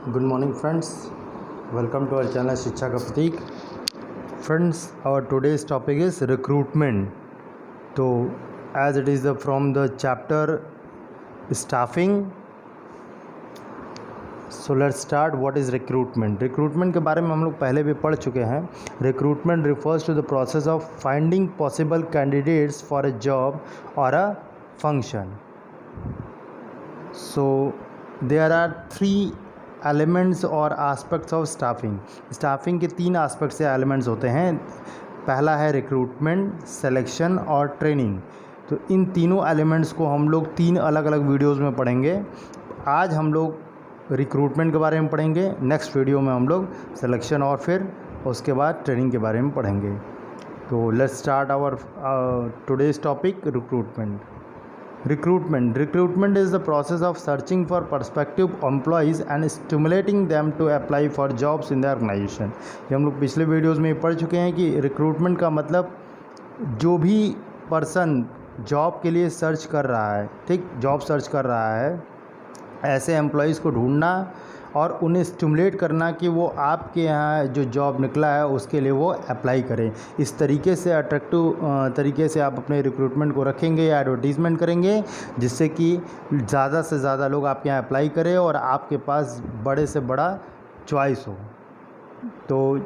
Good morning friends, welcome to our channel शिक्षा का प्रतीक। Friends, our today's topic is recruitment. तो as it is from the chapter staffing, so let's start. What is recruitment? Recruitment के बारे में हम लोग पहले भी पढ़ चुके हैं। Recruitment refers to the process of finding possible candidates for a job or a function. So there are three elements और आस्पेक्ट्स ऑफ स्टाफिंग के तीन आस्पेक्ट से एलिमेंट्स होते हैं। पहला है रिक्रूटमेंट, सिलेक्शन और ट्रेनिंग। तो इन तीनों एलिमेंट्स को हम लोग तीन अलग अलग वीडियोस में पढ़ेंगे। आज हम लोग रिक्रूटमेंट के बारे में पढ़ेंगे, नेक्स्ट वीडियो में हम लोग सिलेक्शन और फिर उसके बाद ट्रेनिंग के बारे में पढ़ेंगे। तो let's start our today's topic recruitment. Recruitment is the process of searching for prospective employees and stimulating them to apply for jobs in the organization। ये हम लोग पिछले वीडियोस में पढ़ चुके हैं कि रिक्रूटमेंट का मतलब जो भी पर्सन जॉब के लिए सर्च कर रहा है, ठीक, जॉब सर्च कर रहा है, ऐसे एम्प्लॉयज़ को ढूंढना और उन्हें स्टिमुलेट करना कि वो आपके यहाँ जो जॉब निकला है उसके लिए वो अप्लाई करें। इस तरीके से अट्रैक्टिव तरीके से आप अपने रिक्रूटमेंट को रखेंगे या एडवर्टीज़मेंट करेंगे, जिससे कि ज़्यादा से ज़्यादा लोग आपके यहाँ अप्लाई करें और आपके पास बड़े से बड़ा चॉइस हो। तो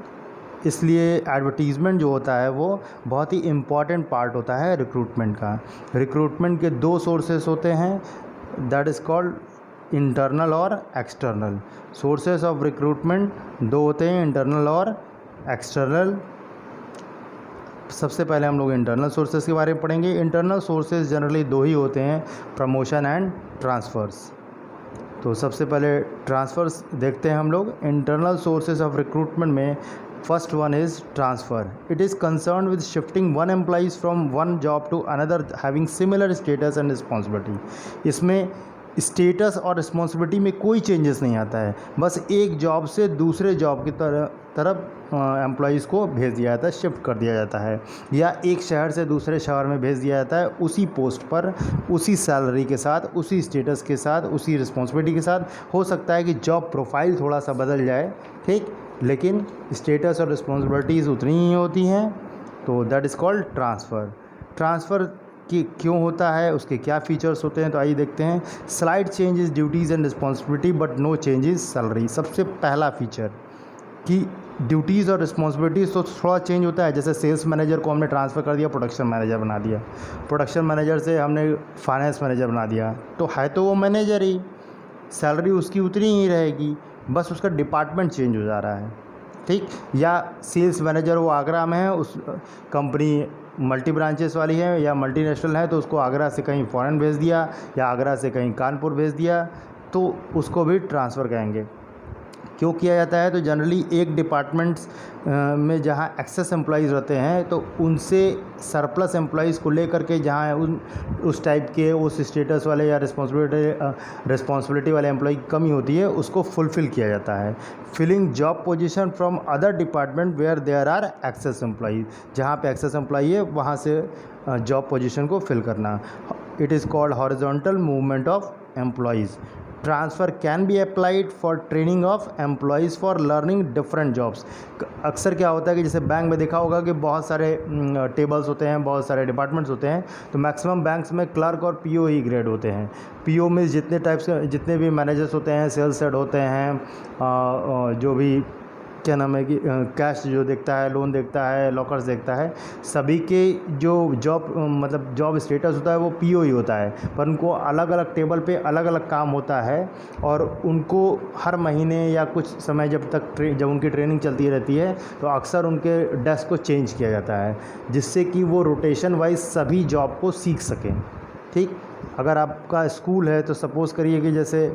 इसलिए एडवर्टीज़मेंट जो होता है वो बहुत ही इम्पॉर्टेंट पार्ट होता है रिक्रूटमेंट का। रिक्रूटमेंट के दो सोर्सेस होते हैं, दैट इज़ कॉल्ड इंटरनल और एक्सटर्नल। सोर्सेस ऑफ रिक्रूटमेंट दो होते हैं, इंटरनल और एक्सटर्नल। सबसे पहले हम लोग इंटरनल सोर्सेस के बारे में पढ़ेंगे। इंटरनल सोर्सेस जनरली दो ही होते हैं, प्रमोशन एंड ट्रांसफ़र्स। तो सबसे पहले ट्रांसफ़र्स देखते हैं हम लोग। इंटरनल सोर्सेस ऑफ रिक्रूटमेंट में first one is transfer. It is concern with shifting one employees from one job to another having similar status and responsibility. इसमें स्टेटस और रिस्पॉन्सिबिलिटी में कोई चेंजेस नहीं आता है, बस एक जॉब से दूसरे जॉब की तरफ एम्प्लॉयज़ को भेज दिया जाता है, शिफ्ट कर दिया जाता है, या एक शहर से दूसरे शहर में भेज दिया जाता है उसी पोस्ट पर, उसी सैलरी के साथ, उसी स्टेटस के साथ, उसी रिस्पॉन्सिबिलिटी के साथ। हो सकता है कि जॉब प्रोफाइल थोड़ा सा बदल जाए, ठीक, लेकिन स्टेटस और रिस्पॉन्सिबिलिटीज़ उतनी ही होती हैं। तो that is called transfer. Transfer कि क्यों होता है, उसके क्या फीचर्स होते हैं, तो आइए देखते हैं। Slide changes duties and responsibility but no changes salary. सबसे पहला फीचर कि ड्यूटीज़ और रिस्पॉन्सिबिलिटीज़ तो थोड़ा चेंज होता है। जैसे सेल्स मैनेजर को हमने ट्रांसफ़र कर दिया, प्रोडक्शन मैनेजर बना दिया, प्रोडक्शन मैनेजर से हमने फाइनेंस मैनेजर बना दिया, तो है तो वो मैनेजर ही, सैलरी उसकी उतनी ही रहेगी, बस उसका डिपार्टमेंट चेंज हो जा रहा है, ठीक। या सेल्स मैनेजर वो आगरा में है, उस कंपनी मल्टी ब्रांचेस वाली है या मल्टीनेशनल है, तो उसको आगरा से कहीं फ़ॉरेन भेज दिया या आगरा से कहीं कानपुर भेज दिया, तो उसको भी ट्रांसफ़र कहेंगे। क्यों किया जाता है, तो जनरली एक डिपार्टमेंट्स में जहाँ एक्सेस एम्प्लॉयज़ रहते हैं तो उनसे सरप्लस एम्प्लॉयज़ को लेकर के जहाँ उस टाइप के, उस स्टेटस वाले या रिस्पॉन्सिबिलिटी वाले एम्प्लॉय की कमी होती है, उसको फुलफ़िल किया जाता है। Filling job position from other department where there are excess employees. जहाँ पे एक्सेस एम्प्लॉई है वहाँ से जॉब पोजीशन को फिल करना। It is called horizontal movement of employees. Transfer can be applied for training of employees for learning different jobs. अक्सर क्या होता है कि जैसे बैंक में देखा होगा कि बहुत सारे टेबल्स होते हैं, बहुत सारे डिपार्टमेंट्स होते हैं, तो मैक्सिमम बैंक्स में क्लर्क और पीओ ही ग्रेड होते हैं। पीओ में जितने टाइप्स के जितने भी मैनेजर्स होते हैं, सेल्स हेड होते हैं, जो भी क्या नाम है कि कैश जो देखता है, लोन देखता है, लॉकर्स देखता है, सभी के जो जॉब स्टेटस होता है वो पीओ ही होता है, पर उनको अलग अलग टेबल पे अलग अलग काम होता है और उनको हर महीने या कुछ समय जब उनकी ट्रेनिंग चलती रहती है तो अक्सर उनके डेस्क को चेंज किया जाता है, जिससे कि वो रोटेशन वाइज सभी जॉब को सीख सकें, ठीक। अगर आपका स्कूल है तो सपोज़ करिए कि जैसे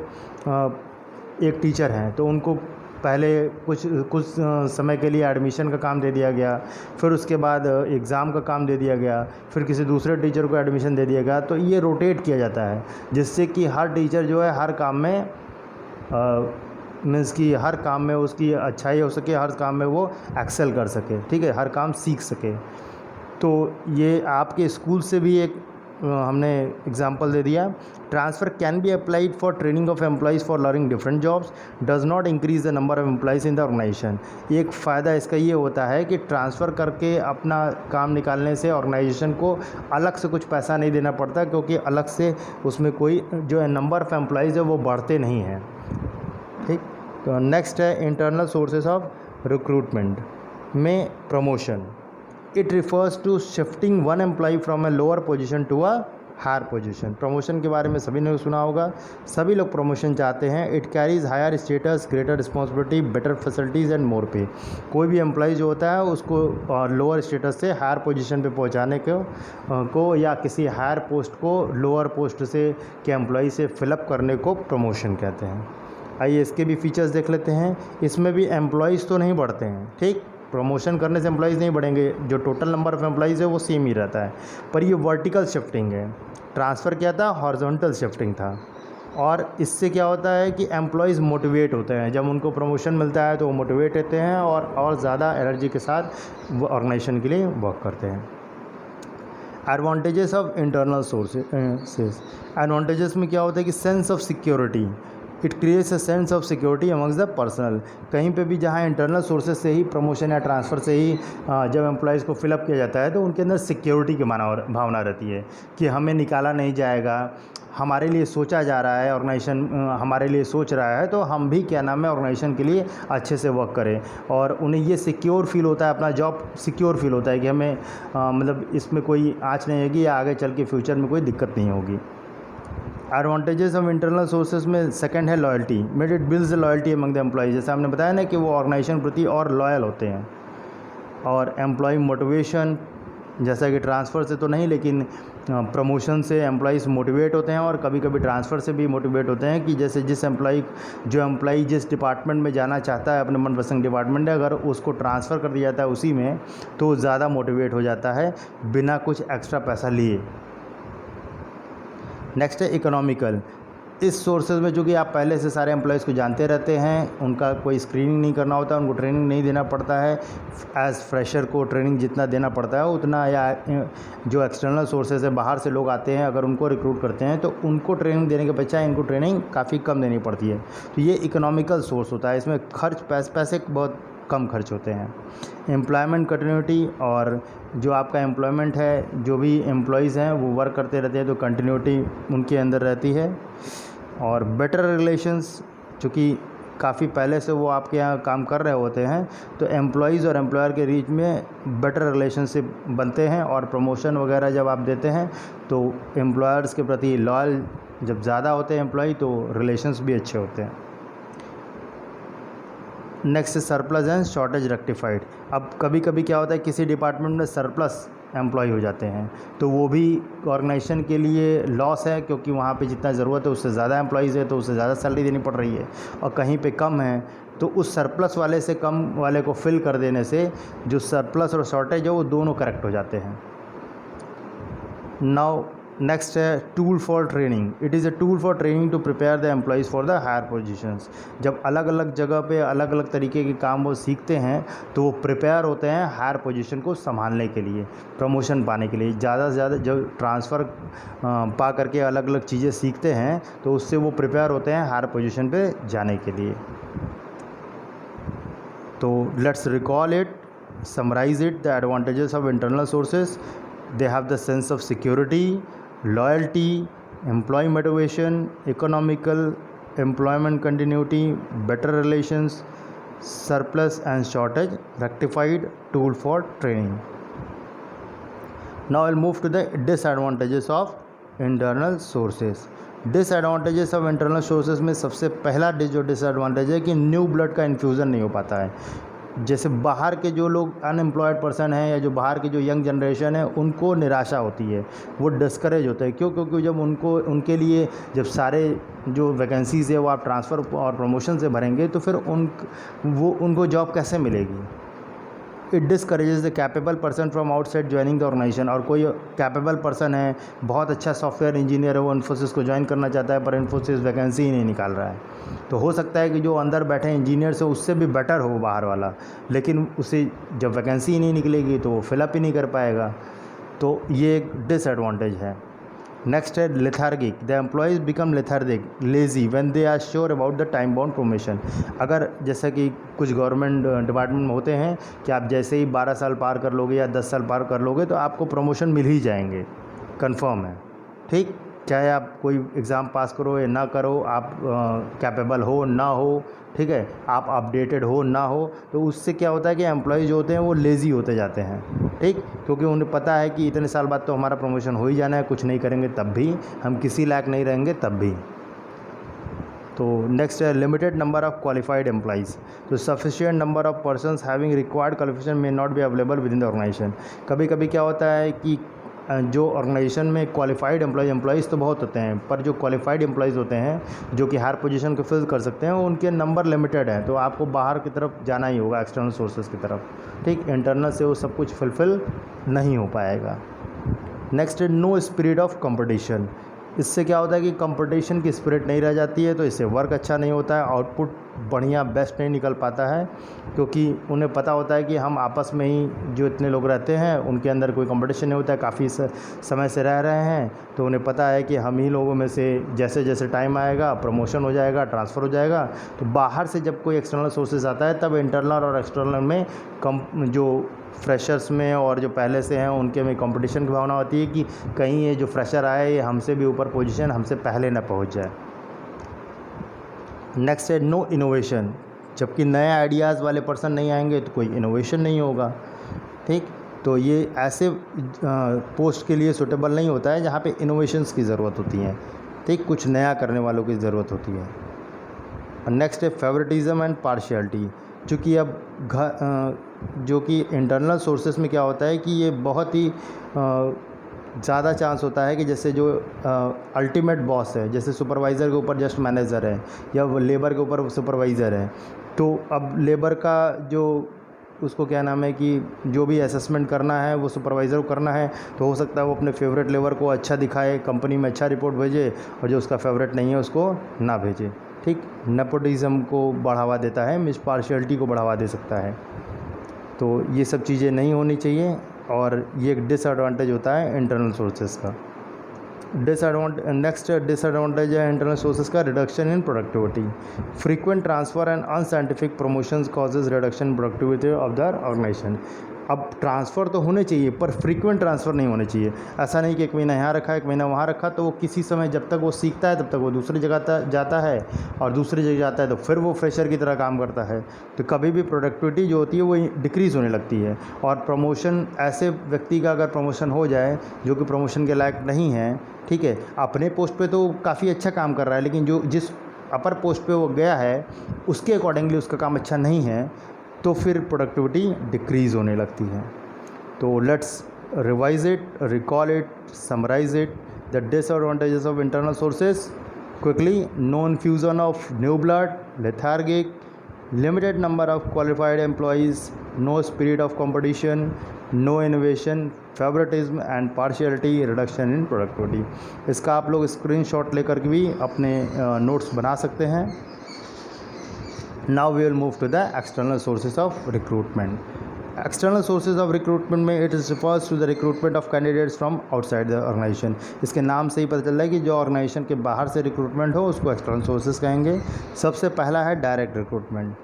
एक टीचर हैं तो उनको पहले कुछ समय के लिए एडमिशन का काम दे दिया गया, फिर उसके बाद एग्ज़ाम का काम दे दिया गया, फिर किसी दूसरे टीचर को एडमिशन दे दिया गया, तो ये रोटेट किया जाता है, जिससे कि हर टीचर जो है हर काम में मीन्स कि हर काम में उसकी अच्छाई हो सके, हर काम में वो एक्सेल कर सके, ठीक है, हर काम सीख सके। तो ये आपके स्कूल से भी एक हमने एग्जांपल दे दिया। Transfer can be applied for training of employees for learning different jobs, does not increase the number of employees in the organisation. एक फ़ायदा इसका ये होता है कि ट्रांसफ़र करके अपना काम निकालने से ऑर्गेनाइजेशन को अलग से कुछ पैसा नहीं देना पड़ता, क्योंकि अलग से उसमें कोई जो है नंबर ऑफ़ एम्प्लॉइज़ है वो बढ़ते नहीं हैं। ठीक, तो नेक्स्ट है इंटरनल सोर्सेज ऑफ रिक्रूटमेंट में promotion. It refers to shifting one employee from a lower position to a higher position. Promotion के बारे में सभी ने सुना होगा, सभी लोग प्रमोशन चाहते हैं। It carries higher status, greater responsibility, better facilities and more pay. कोई भी एम्प्लॉय जो होता है उसको लोअर स्टेटस से हायर पोजीशन पे पहुंचाने को या किसी हायर पोस्ट को लोअर पोस्ट से के एम्प्लॉय से फिलअप करने को प्रमोशन कहते हैं। आइए इसके भी फीचर्स देख लेते हैं। इसमें भी एम्प्लॉयज़ तो नहीं बढ़ते हैं, ठीक, प्रमोशन करने से एम्प्लॉयज़ नहीं बढ़ेंगे, जो टोटल नंबर ऑफ़ एम्प्लॉयज़ है वो सेम ही रहता है, पर ये वर्टिकल शिफ्टिंग है। ट्रांसफ़र क्या था, हॉरिजॉन्टल शिफ्टिंग था। और इससे क्या होता है कि एम्प्लॉयज़ मोटिवेट होते हैं, जब उनको प्रमोशन मिलता है तो वो मोटिवेट होते हैं और ज़्यादा एनर्जी के साथ वो ऑर्गेनाइजेशन के लिए वर्क करते हैं। Advantages of internal sources. Advantages में क्या होता है कि sense of security, it creates a sense of security amongst the personal. कहीं पे भी जहाँ इंटरनल सोर्सेज से ही प्रमोशन या ट्रांसफ़र से ही जब एम्प्लॉयज़ को फिलअप किया जाता है तो उनके अंदर सिक्योरिटी की भावना रहती है कि हमें निकाला नहीं जाएगा, हमारे लिए सोचा जा रहा है, ऑर्गेनाइजेशन हमारे लिए सोच रहा है, तो हम भी क्या नाम है ऑर्गेनाइजेशन के लिए अच्छे से वर्क करें। और उन्हें ये सिक्योर फील होता है, अपना जॉब सिक्योर फील होता है कि हमें मतलब इसमें कोई आँच नहीं आएगी या आगे चल के फ्यूचर में कोई दिक्कत नहीं होगी। एडवांटेजेस ऑफ इंटरनल सोर्सेज में सेकंड है loyalty. Made it builds loyalty among the employees. जैसे हमने बताया ना कि वो ऑर्गेनाइजेशन प्रति और लॉयल होते हैं। और एम्प्लॉय मोटिवेशन, जैसा कि ट्रांसफ़र से तो नहीं लेकिन प्रमोशन से एम्प्लॉयज़ मोटिवेट होते हैं, और कभी कभी ट्रांसफ़र से भी मोटिवेट होते हैं कि जैसे जो एम्प्लॉय जिस डिपार्टमेंट में जाना चाहता है, अपने मनपसंद डिपार्टमेंट है, अगर उसको ट्रांसफ़र कर दिया जाता है उसी में, तो ज़्यादा मोटिवेट हो जाता है बिना कुछ एक्स्ट्रा पैसा लिए। नेक्स्ट है इकोनॉमिकल। इस सोर्सेज में चूँकि आप पहले से सारे एम्प्लॉयज़ को जानते रहते हैं, उनका कोई स्क्रीनिंग नहीं करना होता, उनको ट्रेनिंग नहीं देना पड़ता है। एज़ फ्रेशर को ट्रेनिंग जितना देना पड़ता है उतना, या जो एक्सटर्नल सोर्सेज है बाहर से लोग आते हैं अगर उनको रिक्रूट करते हैं तो उनको ट्रेनिंग देने के बजाय इनको ट्रेनिंग काफ़ी कम देनी पड़ती है। तो ये इकोनॉमिकल सोर्स होता है, इसमें खर्च पैसे बहुत कम खर्च होते हैं। एम्प्लॉयमेंट कंटिन्यूटी, और जो आपका एम्प्लॉयमेंट है, जो भी एम्प्लॉयज़ हैं वो वर्क करते रहते हैं तो कंटिन्यूटी उनके अंदर रहती है। और बेटर रिलेशंस, चूँकि काफ़ी पहले से वो आपके यहाँ काम कर रहे होते हैं तो एम्प्लॉयज़ और एम्प्लॉयर के बीच में बेटर रिलेशनशिप बनते हैं। और प्रमोशन वगैरह जब आप देते हैं तो एम्प्लॉयर्स के प्रति लॉयल जब ज़्यादा होते हैं एम्प्लॉय, तो रिलेशंस भी अच्छे होते हैं। Next surplus and shortage rectified. अब कभी कभी क्या होता है किसी डिपार्टमेंट में सरप्लस एम्प्लॉय हो जाते हैं तो वो भी ऑर्गेनाइजेशन के लिए लॉस है, क्योंकि वहाँ पे जितना ज़रूरत है उससे ज़्यादा एम्प्लॉयज़ है तो उससे ज़्यादा सैलरी देनी पड़ रही है, और कहीं पे कम है तो उस सरप्लस वाले से कम वाले को फिल कर देने से जो सरप्लस और शॉर्टेज है वो दोनों करेक्ट हो जाते हैं। नाउ नेक्स्ट है tool for training. It is a tool for training to prepare the employees for the higher positions. जब अलग अलग जगह पे अलग अलग तरीके के काम वो सीखते हैं तो वो प्रिपेयर होते हैं हायर पोजीशन को संभालने के लिए, प्रमोशन पाने के लिए। ज़्यादा से ज़्यादा जब ट्रांसफ़र पा करके अलग अलग चीज़ें सीखते हैं तो उससे वो प्रिपेयर होते हैं हायर पोजीशन पे जाने के लिए। तो let's recall it, summarise it. The advantages of internal sources, they have the sense of security, loyalty, employee motivation, economical, employment continuity, better relations, surplus and shortage rectified, tool for training. Now I'll move to the disadvantages of internal sources. Disadvantages of internal sources में सबसे पहला जो disadvantage है कि new blood का infusion नहीं हो पाता है। जैसे बाहर के जो लोग अनएम्प्लॉयड पर्सन हैं या जो बाहर की जो यंग जनरेशन है उनको निराशा होती है, वो डिस्करेज होते हैं। क्यों? क्योंकि जब उनके लिए जब सारे जो वैकेंसीज़ है वो आप ट्रांसफ़र और प्रमोशन से भरेंगे तो फिर उनको जॉब कैसे मिलेगी। It discourages the capable person from outside joining the organisation. और कोई कैपेबल पर्सन है, बहुत अच्छा सॉफ्टवेयर इंजीनियर है, वो इन्फोसिस को ज्वाइन करना चाहता है पर इन्फोसिस वैकेंसी ही नहीं निकाल रहा है, तो हो सकता है कि जो अंदर बैठे इंजीनियर से उससे भी बेटर हो बाहर वाला, लेकिन उसे जब वैकेंसी ही नहीं निकलेगी तो वो फिलअप ही नहीं कर पाएगा। तो ये एक डिसएडवांटेज है। नेक्स्ट है lethargic, the employees become lethargic lazy when they are sure about the time bound promotion. अगर जैसा कि कुछ गवर्नमेंट डिपार्टमेंट में होते हैं कि आप जैसे ही 12 साल पार कर लोगे या 10 साल पार कर लोगे तो आपको प्रमोशन मिल ही जाएंगे, कंफर्म है, ठीक, चाहे आप कोई एग्ज़ाम पास करो या ना करो, आप कैपेबल हो ना हो, ठीक है, आप अपडेटेड हो ना हो, तो उससे क्या होता है कि एम्प्लॉय जो होते हैं वो लेज़ी होते जाते हैं, ठीक, क्योंकि उन्हें पता है कि इतने साल बाद तो हमारा प्रमोशन हो ही जाना है, कुछ नहीं करेंगे तब भी, हम किसी लायक नहीं रहेंगे तब भी। तो नेक्स्ट है limited number of qualified employees, तो sufficient number of persons having required qualification may not be available within the organisation. कभी कभी क्या होता है कि जो ऑर्गेनाइजेशन में क्वालिफाइड एम्प्लॉइज़ तो बहुत होते हैं, पर जो क्वालिफाइड एम्प्लॉइज़ होते हैं जो कि हर पोजीशन को फिल कर सकते हैं उनके नंबर लिमिटेड है, तो आपको बाहर की तरफ जाना ही होगा, एक्सटर्नल सोर्सेज की तरफ, ठीक, इंटरनल से वो सब कुछ फुलफ़िल नहीं हो पाएगा। नेक्स्ट है नो स्पिरिट ऑफ कंपटीशन, इससे क्या होता है कि कंपटीशन की स्पिरिट नहीं रह जाती है, तो इससे वर्क अच्छा नहीं होता है, आउटपुट बढ़िया बेस्ट नहीं निकल पाता है, क्योंकि उन्हें पता होता है कि हम आपस में ही जो इतने लोग रहते हैं उनके अंदर कोई कंपटीशन नहीं होता है, काफ़ी समय से रह रहे हैं, तो उन्हें पता है कि हम ही लोगों में से जैसे जैसे टाइम आएगा प्रमोशन हो जाएगा, ट्रांसफ़र हो जाएगा। तो बाहर से जब कोई एक्सटर्नल सोर्सेज आता है तब इंटरनल और एक्सटर्नल में जो फ्रेशर्स में और जो पहले से हैं उनके में कंपटीशन की भावना होती है कि कहीं ये जो फ्रेशर आए ये हमसे भी ऊपर पोजीशन हमसे पहले ना पहुंच जाए। नेक्स्ट है नो इनोवेशन, जबकि नए आइडियाज़ वाले पर्सन नहीं आएंगे तो कोई इनोवेशन नहीं होगा, ठीक, तो ये ऐसे पोस्ट के लिए सूटेबल नहीं होता है जहाँ पे इनोवेशंस की ज़रूरत होती है, ठीक, कुछ नया करने वालों की ज़रूरत होती है। नेक्स्ट है फेवरेटिज़म एंड पार्शियलिटी, चूँकि अब जो कि इंटरनल सोर्सेस में क्या होता है कि ये बहुत ही ज़्यादा चांस होता है कि जैसे जो अल्टीमेट बॉस है, जैसे सुपरवाइज़र के ऊपर जस्ट मैनेजर है या वो लेबर के ऊपर सुपरवाइज़र है, तो अब लेबर का जो उसको क्या नाम है कि जो भी असेसमेंट करना है वो सुपरवाइज़र को करना है, तो हो सकता है वो अपने फेवरेट लेबर को अच्छा दिखाए, कंपनी में अच्छा रिपोर्ट भेजे, और जो उसका फेवरेट नहीं है उसको ना भेजे, ठीक, नेपोटिज़म को बढ़ावा देता है, मिस पार्शियलिटी को बढ़ावा दे सकता है, तो ये सब चीज़ें नहीं होनी चाहिए, और ये एक डिसएडवांटेज होता है इंटरनल सोर्सेज का। नेक्स्ट डिसएडवांटेज है इंटरनल सोर्सेज का reduction in productivity, frequent transfer and unscientific promotions causes reduction in productivity of the organisation. अब ट्रांसफ़र तो होने चाहिए पर फ्रीक्वेंट ट्रांसफ़र नहीं होने चाहिए, ऐसा नहीं कि एक महीना यहाँ रखा एक महीना वहाँ रखा, तो वो किसी समय जब तक वो सीखता है तब तक वो दूसरी जगह जाता है, और दूसरी जगह जाता है तो फिर वो फ्रेशर की तरह काम करता है, तो कभी भी प्रोडक्टिविटी जो होती है वो डिक्रीज़ होने लगती है। और प्रमोशन ऐसे व्यक्ति का अगर प्रमोशन हो जाए जो कि प्रमोशन के लायक नहीं है, ठीक है, अपने पोस्ट पे तो काफ़ी अच्छा काम कर रहा है, लेकिन जो जिस अपर पोस्ट पे वो गया है उसके अकॉर्डिंगली उसका काम अच्छा नहीं है, तो फिर प्रोडक्टिविटी डिक्रीज़ होने लगती है। तो let's revise it, recall it, summarise it. The disadvantages of internal sources quickly: no infusion of new blood, lethargic, limited number of qualified employees, no spirit of competition, no innovation, favoritism and partiality, reduction in productivity। इसका आप लोग screenshot लेकर के भी अपने notes बना सकते हैं। Now we will move to the external sources of recruitment। External sources of recruitment में it is refers to the recruitment of candidates from outside the organisation. इसके नाम से ही पता चल रहा है कि जो ऑर्गेनाइजेशन के बाहर से रिक्रूटमेंट हो उसको एक्सटर्नल सोर्सेज कहेंगे। सबसे पहला है direct recruitment.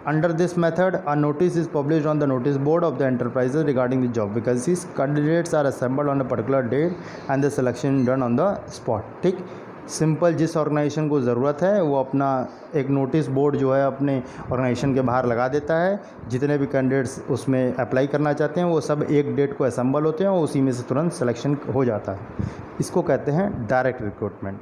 Under this method a notice is published on the notice board of the enterprises regarding the job vacancies. Candidates are assembled on a particular date and the selection done on the spot. ठीक, simple, जिस organisation को ज़रूरत है वो अपना एक notice board जो है अपने ऑर्गेनाइजेशन के बाहर लगा देता है। जितने भी कैंडिडेट्स उसमें अप्लाई करना चाहते हैं वो सब एक डेट को असेंबल होते हैं और उसी में से तुरंत सिलेक्शन हो जाता है। इसको कहते हैं डायरेक्ट रिक्रूटमेंट।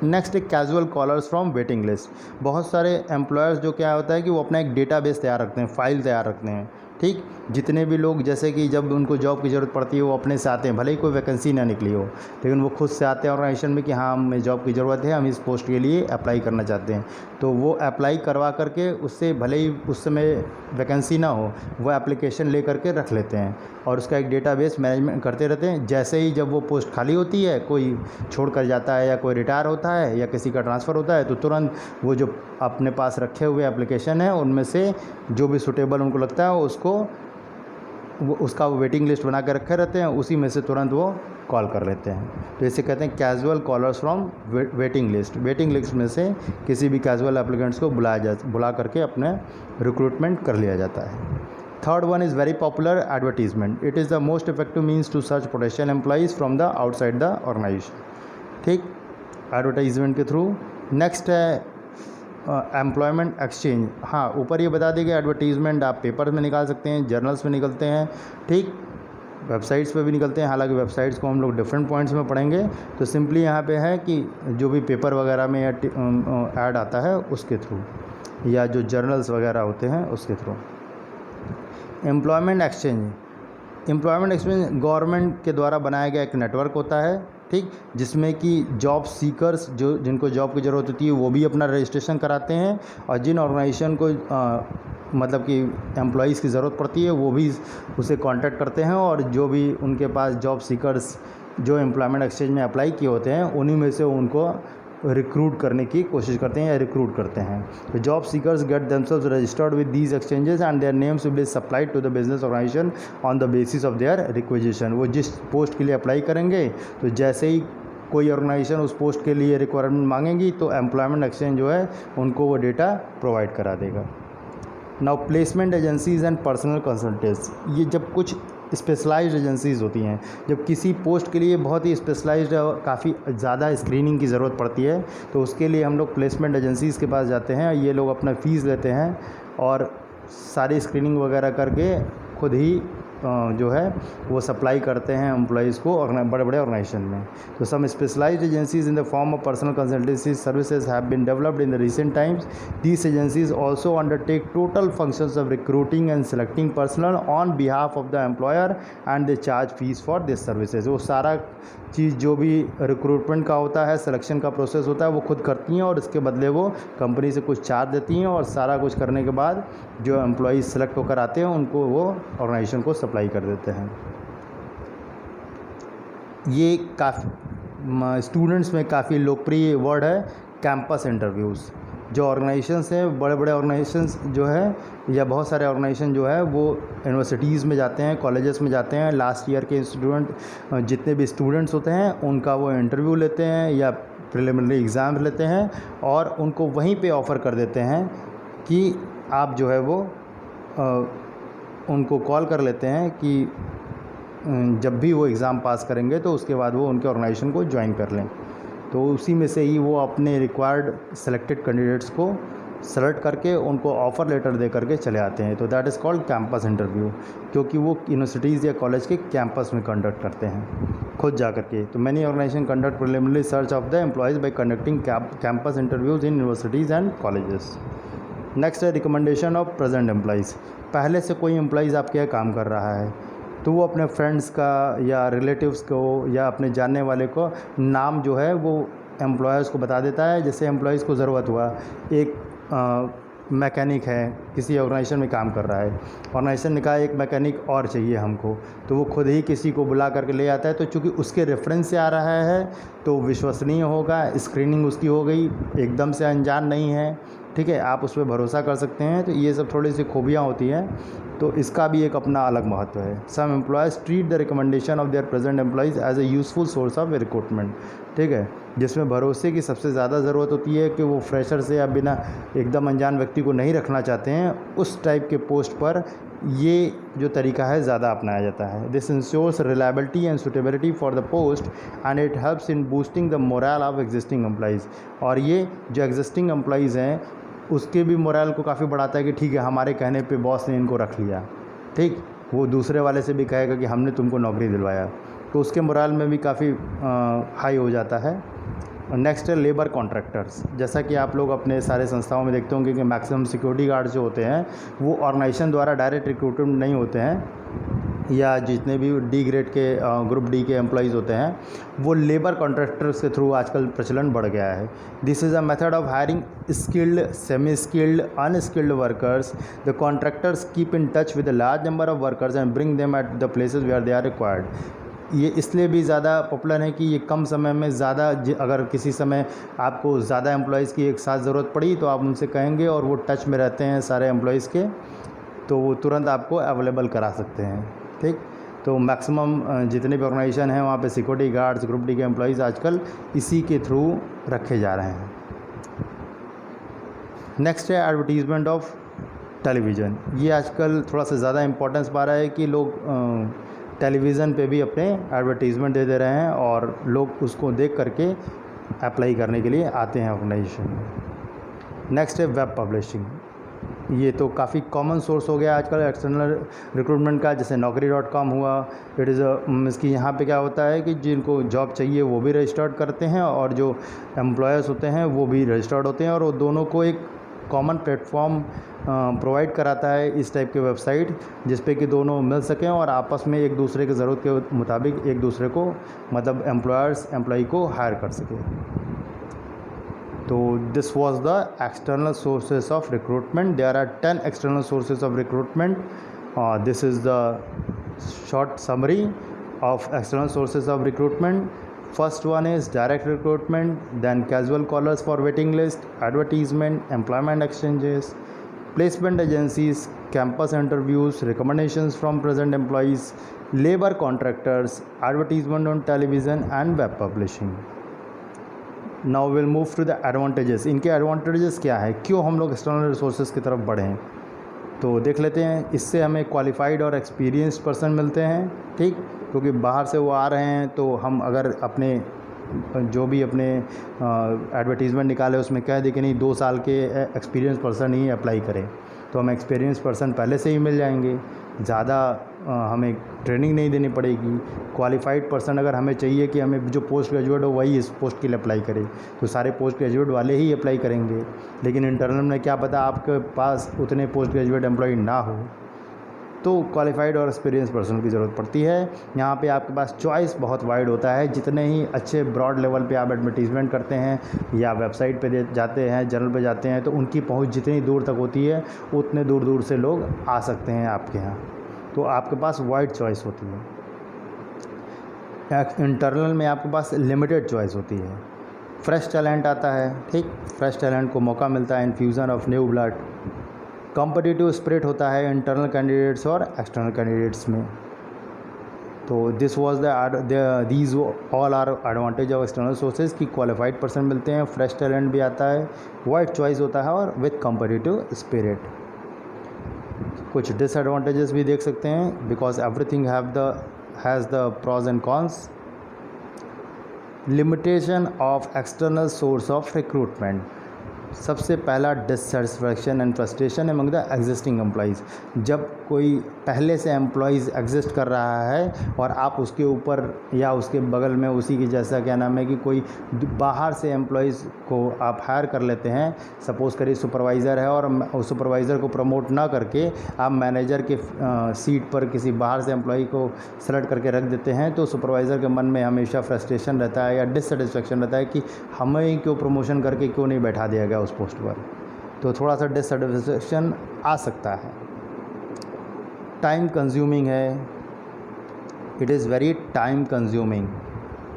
नेक्स्ट एक casual callers from waiting list. बहुत सारे एम्प्लॉयर्स जो क्या होता है कि वो अपना एक डेटाबेस तैयार रखते हैं, फाइल तैयार रखते हैं। ठीक, जितने भी लोग जैसे कि जब उनको जॉब की ज़रूरत पड़ती है वो अपने से आते हैं, भले ही कोई वैकेंसी ना निकली हो, लेकिन वो खुद से आते हैं ऑर्गेनाइजेशन में कि हाँ हमें जॉब की ज़रूरत है, हम इस पोस्ट के लिए अप्लाई करना चाहते हैं। तो वो अप्लाई करवा करके उससे भले ही उस समय वैकेंसी ना हो वो एप्लीकेशन ले करके रख लेते हैं और उसका एक डेटाबेस मैनेजमेंट करते रहते हैं। जैसे ही जब वो पोस्ट खाली होती है, कोई छोड़ कर जाता है या कोई रिटायर होता है या किसी का ट्रांसफ़र होता है, तो तुरंत वो जो अपने पास रखे हुए एप्लीकेशन है उनमें से जो भी सूटेबल उनको लगता है उसको उसका वेटिंग लिस्ट बना के रखे रहते हैं, उसी में से तुरंत वो कॉल कर लेते हैं। तो इसे कहते हैं casual callers from waiting list. Waiting list में से किसी भी कैजुअल एप्लीकेंट्स को बुला करके अपने रिक्रूटमेंट कर लिया जाता है। Third one is very popular, advertisement. It is the most effective means to search potential employees from the outside the organisation. ठीक, एडवर्टाइजमेंट के थ्रू। नेक्स्ट है एम्प्लॉयमेंट एक्सचेंज। हाँ, ऊपर ये बता देगा एडवर्टीजमेंट आप पेपर में निकाल सकते हैं, जर्नल्स में निकलते हैं, ठीक, वेबसाइट्स पे भी निकलते हैं। हालांकि वेबसाइट्स को हम लोग डिफरेंट पॉइंट्स में पढ़ेंगे। तो सिंपली यहाँ पे है कि जो भी पेपर वगैरह में या ऐड आता है उसके थ्रू, या जो जर्नल्स वगैरह होते हैं उसके through. Employment exchange, employment exchange government के द्वारा बनाया गया एक नेटवर्क होता है, ठीक, जिसमें कि जॉब सीकर्स जो जिनको जॉब की ज़रूरत होती है वो भी अपना रजिस्ट्रेशन कराते हैं, और जिन ऑर्गेनाइजेशन को मतलब कि एम्प्लॉइज़ की ज़रूरत पड़ती है वो भी उसे कांटेक्ट करते हैं, और जो भी उनके पास जॉब सीकर्स जो एम्प्लॉयमेंट एक्सचेंज में अप्लाई किए होते हैं उन्हीं में से उनको रिक्रूट करने की कोशिश करते हैं या रिक्रूट करते हैं। तो job seekers get themselves registered with these exchanges and their names will be supplied to the business organisation on the basis of their requisition. वो जिस पोस्ट के लिए अप्लाई करेंगे तो जैसे ही कोई ऑर्गेनाइजेशन उस पोस्ट के लिए रिक्वायरमेंट मांगेंगी तो एम्प्लॉयमेंट एक्सचेंज जो है उनको वो डेटा प्रोवाइड करा देगा। Now placement agencies and personal consultants, ये जब कुछ स्पेशलाइज्ड एजेंसीज़ होती हैं, जब किसी पोस्ट के लिए बहुत ही स्पेशलाइज्ड और काफ़ी ज़्यादा स्क्रीनिंग की ज़रूरत पड़ती है तो उसके लिए हम लोग प्लेसमेंट एजेंसीज़ के पास जाते हैं। ये लोग अपना फ़ीस लेते हैं और सारी स्क्रीनिंग वगैरह करके खुद ही जो है वो सप्लाई करते हैं एम्प्लॉइज़ को बड़े बड़े ऑर्गेनाइजेशन में। तो some specialised agencies in the form of personnel consultancy services have been developed in the recent times. These agencies also undertake total functions of recruiting and selecting personnel on behalf of the employer and they charge fees for this services. वो सारा चीज़ जो भी recruitment का होता है, selection का process होता है वो खुद करती हैं और इसके बदले वो कंपनी से कुछ चार्ज देती हैं, और सारा कुछ करने के बाद जो एम्प्लॉइज सेलेक्ट होकर आते हैं उनको वो ऑर्गेनाइजेशन को सप्लाई कर देते हैं। ये काफ़ी स्टूडेंट्स में काफ़ी लोकप्रिय वर्ड है कैंपस इंटरव्यूज़। जो ऑर्गेनाइजेशंस हैं, बड़े बड़े ऑर्गेनाइजेशंस जो है या बहुत सारे ऑर्गेनाइजेशन जो है वो यूनिवर्सिटीज़ में जाते हैं, कॉलेजेस में जाते हैं, लास्ट ईयर के स्टूडेंट जितने भी स्टूडेंट्स होते हैं उनका वो इंटरव्यू लेते हैं या प्रिलिमिनरी एग्ज़ाम लेते हैं और उनको वहीं पे ऑफ़र कर देते हैं कि आप जो है वो उनको कॉल कर लेते हैं कि जब भी वो एग्ज़ाम पास करेंगे तो उसके बाद वो उनके ऑर्गेनाइजेशन को ज्वाइन कर लें। तो उसी में से ही वो अपने रिक्वायर्ड सेलेक्टेड कैंडिडेट्स को सेलेक्ट करके उनको ऑफ़र लेटर दे करके चले आते हैं। तो that is called campus interview, क्योंकि वो यूनिवर्सिटीज़ या कॉलेज के कैंपस में कंडक्ट करते हैं खुद जा करके। तो many organisation conduct preliminary search of the employees by conducting campus interviews in universities and colleges. Next है रिकमेंडेशन ऑफ प्रेजेंट एम्प्लॉयज़। पहले से कोई एम्प्लॉयज़ आपके यहाँ काम कर रहा है तो वो अपने फ्रेंड्स का या रिलेटिव्स को या अपने जानने वाले को नाम जो है वो एम्प्लॉयज़ को बता देता है। जैसे एम्प्लॉयज़ को ज़रूरत हुआ, एक मैकेनिक है किसी ऑर्गेनाइजेशन में काम कर रहा है, ऑर्गेनाइजेशन ने कहा एक मैकेनिक और चाहिए हमको, तो वो खुद ही किसी को बुला करके ले आता है। तो चूँकि उसके रेफरेंस से आ रहा है तो विश्वसनीय होगा, स्क्रीनिंग उसकी हो गई, एकदम से अनजान नहीं है, ठीक है, आप उस पर भरोसा कर सकते हैं। तो ये सब थोड़ी सी खूबियाँ होती हैं, तो इसका भी एक अपना अलग महत्व है। Some employees treat the recommendation of their present employees as a useful source of recruitment, ठीक है, जिसमें भरोसे की सबसे ज़्यादा ज़रूरत होती है कि वो फ्रेशर से या बिना एकदम अनजान व्यक्ति को नहीं रखना चाहते हैं, उस टाइप के पोस्ट पर ये जो तरीका है ज़्यादा अपनाया जाता है। This ensures reliability and suitability for the post and it helps in boosting the morale of existing employees. और ये जो एग्जिस्टिंग एम्प्लॉयज़ हैं उसके भी मोरल को काफ़ी बढ़ाता है कि ठीक है हमारे कहने पे बॉस ने इनको रख लिया, ठीक, वो दूसरे वाले से भी कहेगा कि हमने तुमको नौकरी दिलवाया, तो उसके मोरल में भी काफ़ी हाई हो जाता है। नेक्स्ट है लेबर कॉन्ट्रैक्टर्स। जैसा कि आप लोग अपने सारे संस्थाओं में देखते होंगे कि मैक्सिमम सिक्योरिटी गार्ड जो होते हैं वो ऑर्गेनाइजेशन द्वारा डायरेक्ट रिक्रूटमेंट नहीं होते हैं, या जितने भी डी ग्रेड के ग्रुप डी के एम्प्लॉयज़ होते हैं वो लेबर कॉन्ट्रैक्टर्स के थ्रू आजकल प्रचलन बढ़ गया है। This is a method of hiring skilled, semi skilled, unskilled workers. The contractors keep in touch with a large number of workers and bring them at the places where they are required. ये इसलिए भी ज़्यादा popular है कि ये कम समय में ज़्यादा, अगर किसी समय आपको ज़्यादा एम्प्लॉयज़ की एक साथ ज़रूरत पड़ी तो आप उनसे कहेंगे और वो टच में रहते हैं सारे एम्प्लॉयज़ के, तो वो तुरंत आपको अवेलेबल करा सकते हैं, ठीक। तो मैक्सिमम जितने भी ऑर्गेनाइजेशन हैं वहाँ पे सिक्योरिटी गार्ड्स, ग्रुप डी के एम्प्लॉयज़ आजकल इसी के थ्रू रखे जा रहे हैं। नेक्स्ट है एडवर्टीज़मेंट ऑफ टेलीविज़न। ये आजकल थोड़ा सा ज़्यादा इम्पोर्टेंस पा रहा है कि लोग टेलीविज़न पे भी अपने एडवर्टीज़मेंट दे दे रहे हैं और लोग उसको देख करके अप्लाई करने के लिए आते हैं ऑर्गेनाइजेशन में। नेक्स्ट है वेब पब्लिशिंग। ये तो काफ़ी कॉमन सोर्स हो गया आजकल एक्सटर्नल रिक्रूटमेंट का, जैसे naukri.com हुआ। इट इज़ मीन्स कि यहाँ पे क्या होता है कि जिनको जॉब चाहिए वो भी रजिस्टर्ड करते हैं और जो एम्प्लॉयर्स होते हैं वो भी रजिस्टर्ड होते हैं, और वो दोनों को एक कॉमन प्लेटफॉर्म प्रोवाइड कराता है इस टाइप के वेबसाइट, जिस पे कि दोनों मिल सकें और आपस में एक दूसरे की ज़रूरत के मुताबिक एक दूसरे को मतलब एम्प्लॉय को हायर कर सके। तो this was the external sources of recruitment. There are 10 external sources of recruitment. This is the short summary of external sources of recruitment. First one is direct recruitment, then casual callers for waiting list, advertisement, employment exchanges, placement agencies, campus interviews, recommendations from present employees, labor contractors, advertisement on television and web publishing. Now we'll move to the advantages. इनके advantages क्या है, क्यों हम लोग external resources की तरफ बढ़े हैं, तो देख लेते हैं। इससे हमें क्वालिफाइड और एक्सपीरियंस्ड पर्सन मिलते हैं, ठीक, क्योंकि बाहर से वो आ रहे हैं, तो हम अगर अपने जो भी अपने एडवर्टीज़मेंट निकाले उसमें कह दें कि नहीं 2 साल के एक्सपीरियंस पर्सन ही अप्लाई करें, तो हमें एक्सपीरियंस पर्सन पहले से ही मिल जाएंगे, ज़्यादा हमें ट्रेनिंग नहीं देनी पड़ेगी। क्वालिफाइड पर्सन अगर हमें चाहिए कि हमें जो पोस्ट ग्रेजुएट हो वही इस पोस्ट के लिए अप्लाई करे, तो सारे पोस्ट ग्रेजुएट वाले ही अप्लाई करेंगे। लेकिन इंटरनल में क्या पता आपके पास उतने पोस्ट ग्रेजुएट एम्प्लॉय ना हो, तो क्वालिफाइड और एक्सपीरियंस पर्सन की ज़रूरत पड़ती है। यहाँ पे आपके पास चॉइस बहुत वाइड होता है। जितने ही अच्छे ब्रॉड लेवल पे आप एडवर्टीज़मेंट करते हैं या वेबसाइट पे जाते हैं, जर्नल पे जाते हैं, तो उनकी पहुँच जितनी दूर तक होती है उतने दूर दूर से लोग आ सकते हैं आपके यहाँ, तो आपके पास वाइड चॉइस होती है। इंटरनल में आपके पास लिमिटेड चॉइस होती है। फ्रेश टैलेंट आता है, ठीक, फ्रेश टैलेंट को मौका मिलता है, infusion of new blood. Competitive spirit होता है इंटरनल कैंडिडेट्स और एक्सटर्नल कैंडिडेट्स में। तो this was these all are advantage of external sources की क्वालिफाइड पर्सन मिलते हैं, फ्रेश टैलेंट भी आता है, वाइड चॉइस होता है और विथ कॉम्पिटिटिव स्पिरिट। कुछ डिसएडवांटेजेस भी देख सकते हैं, because everything has the pros and cons. Limitation of external source of recruitment. सबसे पहला dissatisfaction and frustration among the existing employees. जब कोई पहले से एम्प्लॉयज़ एग्जिस्ट कर रहा है और आप उसके ऊपर या उसके बगल में उसी की जैसा क्या नाम है कि कोई बाहर से एम्प्लॉयज़ को आप हायर कर लेते हैं, सपोज़ करिए सुपरवाइज़र है और उस सुपरवाइज़र को प्रमोट ना करके आप मैनेजर के सीट पर किसी बाहर से एम्प्लॉय को सेलेक्ट करके रख देते हैं, तो सुपरवाइज़र के मन में हमेशा फ्रस्ट्रेशन रहता है या डिससेटिस्फैक्शन रहता है कि हमें क्यों प्रमोशन करके क्यों नहीं बैठा दिया गया उस पोस्ट पर, तो थोड़ा सा डिससेटिस्फैक्शन आ सकता है। टाइम कंज्यूमिंग है, it is very time consuming,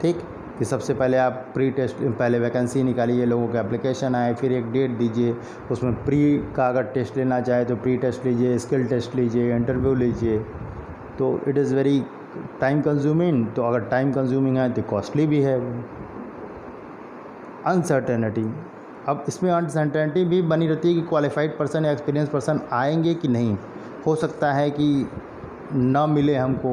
ठीक, कि सबसे पहले आप प्री टेस्ट, पहले वैकेंसी निकालिए, लोगों के एप्लीकेशन आए, फिर एक डेट दीजिए, उसमें प्री का अगर टेस्ट लेना चाहे तो प्री टेस्ट लीजिए, स्किल टेस्ट लीजिए, इंटरव्यू लीजिए, तो it is very time consuming. तो अगर टाइम कंज्यूमिंग है तो कॉस्टली भी है। अनसर्टेनिटी, अब इसमें अनसर्टेनिटी भी बनी रहती है कि क्वालिफाइड पर्सन या एक्सपीरियंस पर्सन आएंगे कि नहीं। हो सकता है कि ना मिले हमको,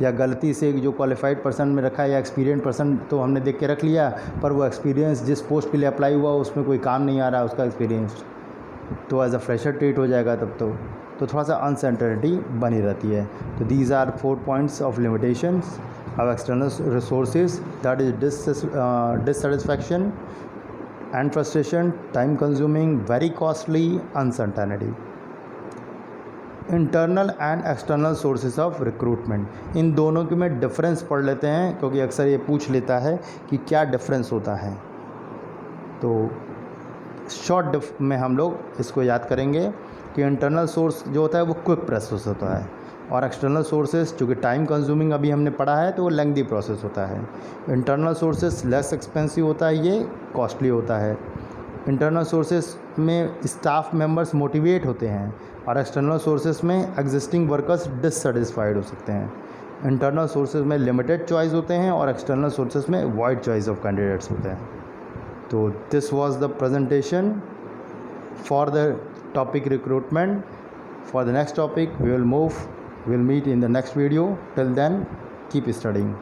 या गलती से जो क्वालिफाइड पर्सन में रखा है या एक्सपीरियंस पर्सन तो हमने देख के रख लिया, पर वो एक्सपीरियंस जिस पोस्ट के लिए अप्लाई हुआ उसमें कोई काम नहीं आ रहा उसका एक्सपीरियंस, तो एज अ फ्रेशर ट्रीट हो जाएगा तब तो थोड़ा सा अनसर्टेनिटी बनी रहती है। तो these are 4 points of limitations of external resources, that is dissatisfaction and frustration, time consuming, very costly, uncertainty. Internal and external sources of recruitment, इन दोनों के में डिफरेंस पढ़ लेते हैं, क्योंकि अक्सर ये पूछ लेता है कि क्या डिफरेंस होता है। तो शॉर्ट में हम लोग इसको याद करेंगे कि इंटरनल सोर्स जो होता है वो क्विक प्रोसेस होता है, और एक्सटर्नल सोर्सेज जो कि टाइम कंज्यूमिंग अभी हमने पढ़ा है तो वो लेंथी प्रोसेस होता है। इंटरनल सोर्सेज लेस एक्सपेंसिव होता है, ये कॉस्टली होता है। इंटरनल सोर्सेज में स्टाफ मेंबर्स मोटिवेट होते हैं और एक्सटर्नल सोर्सेज में एग्जिस्टिंग वर्कर्स डिससेटिस्फाइड हो सकते हैं। इंटरनल सोर्सेज में लिमिटेड चॉइस होते हैं और एक्सटर्नल सोर्सेज में वाइड चॉइस ऑफ कैंडिडेट्स होते हैं। तो this was the presentation for the topic recruitment. For the next topic we will meet in the next video. Till then, keep studying.